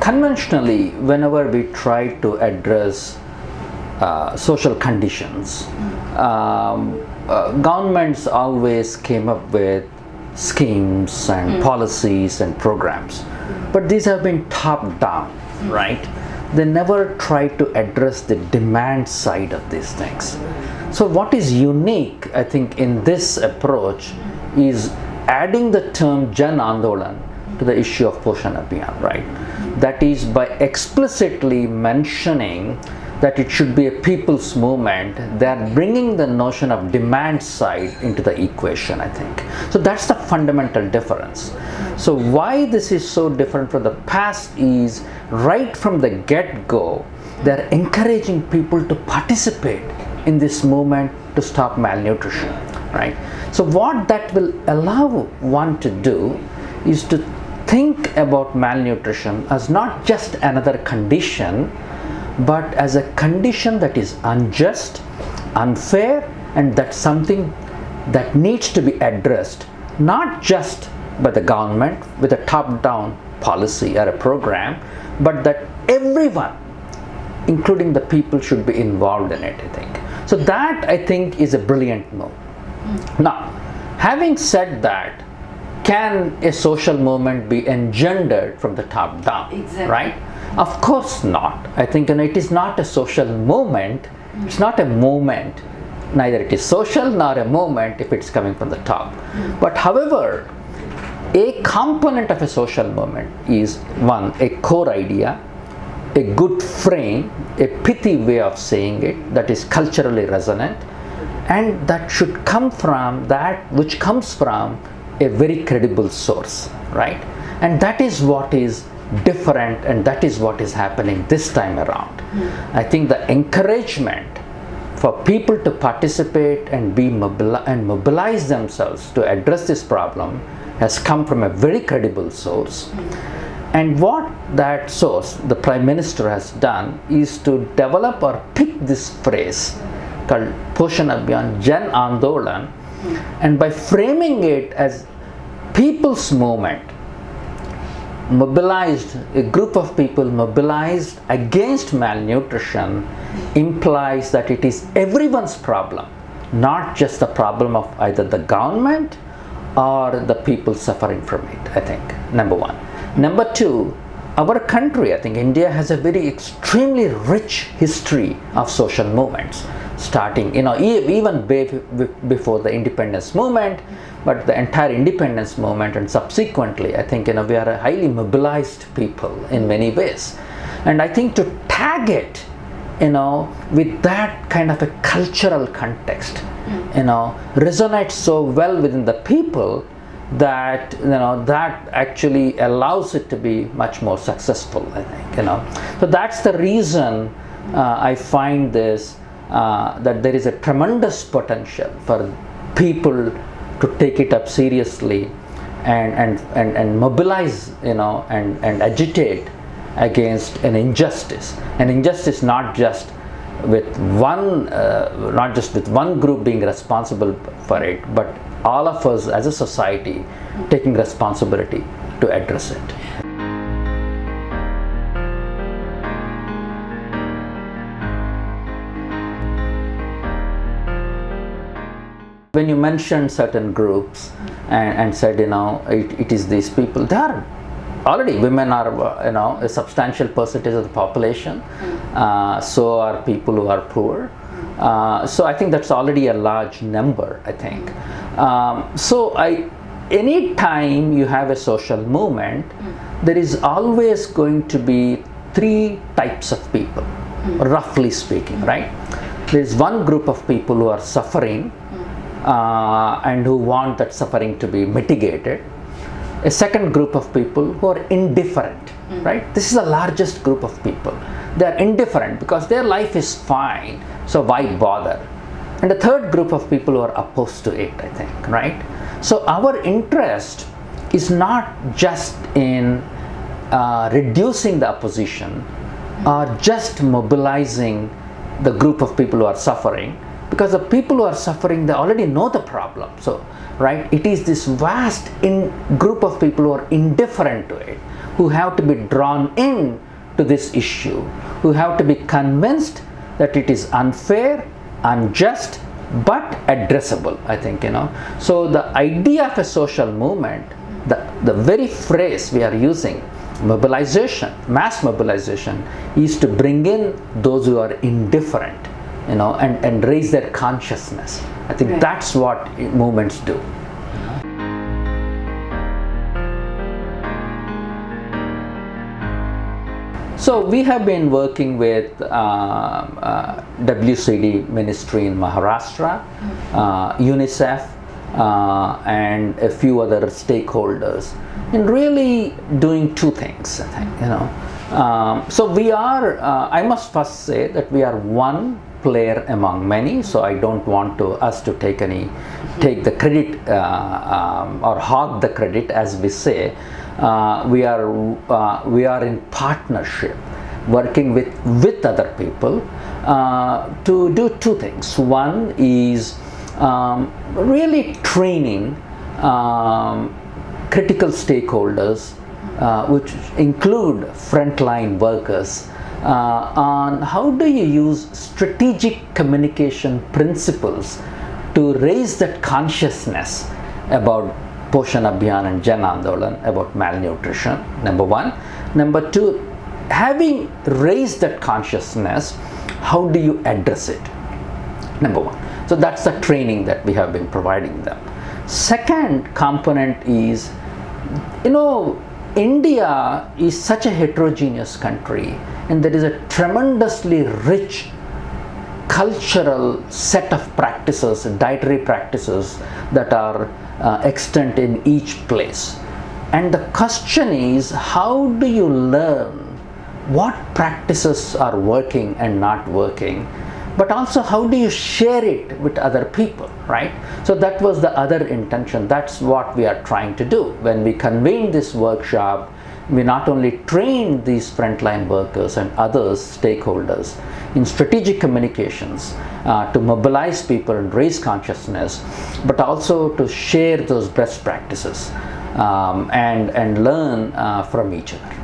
conventionally, whenever we try to address social conditions, governments always came up with schemes and policies and programs, but these have been top down, right? They never try to address the demand side of these things. So what is unique, I think, in this approach is adding the term Jan Andolan to the issue of Poshan Abhiyaan, right? That is by explicitly mentioning that it should be a people's movement. They are bringing the notion of demand side into the equation, I think. So that's the fundamental difference. So why this is so different from the past is right from the get-go, they're encouraging people to participate in this movement to stop malnutrition, right? So what that will allow one to do is to think about malnutrition as not just another condition, but as a condition that is unjust, unfair, and that's something that needs to be addressed, not just by the government with a top-down policy or a program, but that everyone, including the people, should be involved in it, I think. So that, I think, is a brilliant move. Now, having said that, can a social movement be engendered from the top down? Exactly. Right? Of course not. I think it is not a social movement. It's not a movement. Neither it is social nor a movement if it's coming from the top. But however, a component of a social movement is one, a core idea, a good frame, a pithy way of saying it that is culturally resonant, and that should come from that which comes from a very credible source, right? And that is what is different, and that is what is happening this time around. I think the encouragement for people to participate and mobilize themselves to address this problem has come from a very credible source. And what that source, the Prime Minister, has done is to develop or pick this phrase called Poshan Abhiyaan, Jan Andolan, and by framing it as people's movement, mobilized, a group of people mobilized against malnutrition, implies that it is everyone's problem, not just the problem of either the government or the people suffering from it, I think, number one. Number two, our country, I think India, has a very extremely rich history of social movements, starting, even before the independence movement, but the entire independence movement, and subsequently, I think, we are a highly mobilized people in many ways. And I think to tag it, with that kind of a cultural context, resonates so well within the people that, that actually allows it to be much more successful, I think, So that's the reason I find this, that there is a tremendous potential for people to take it up seriously and mobilize, and agitate against an injustice. An injustice not just with one group being responsible for it, but all of us as a society taking responsibility to address it. When you mentioned certain groups and said, it is these people, they are already, women are, a substantial percentage of the population. So are people who are poor. So I think that's already a large number, I think. Any time you have a social movement, there is always going to be three types of people, roughly speaking, right? There is one group of people who are suffering, and who want that suffering to be mitigated. A second group of people who are indifferent, right? This is the largest group of people. They are indifferent because their life is fine, so why bother? And the third group of people who are opposed to it, I think, right? So our interest is not just in reducing the opposition or just mobilizing the group of people who are suffering, because the people who are suffering, they already know the problem. So, right, it is this vast group of people who are indifferent to it, who have to be drawn in to this issue, who have to be convinced that it is unfair, unjust, but addressable, I think, So the idea of a social movement, the very phrase we are using, mobilization, mass mobilization, is to bring in those who are indifferent, and raise their consciousness. I think that's what movements do. So we have been working with WCD ministry in Maharashtra, UNICEF, and a few other stakeholders, in really doing two things, I think, So we are, I must first say that we are one player among many, so I don't want us to take the credit or hog the credit, as we say. We are in partnership, working with other people to do two things. One is really training critical stakeholders, which include frontline workers, on how do you use strategic communication principles to raise that consciousness about Poshan Abhiyaan and Jan Andolan about malnutrition, number one. Number two, having raised that consciousness, how do you address it? Number one. So that's the training that we have been providing them. Second component is, India is such a heterogeneous country, and there is a tremendously rich cultural set of practices, dietary practices that are extant in each place. And the question is, how do you learn what practices are working and not working, but also how do you share it with other people, right? So that was the other intention. That's what we are trying to do. When we convened this workshop, we not only trained these frontline workers and others, stakeholders, in strategic communications to mobilize people and raise consciousness, but also to share those best practices and learn from each other.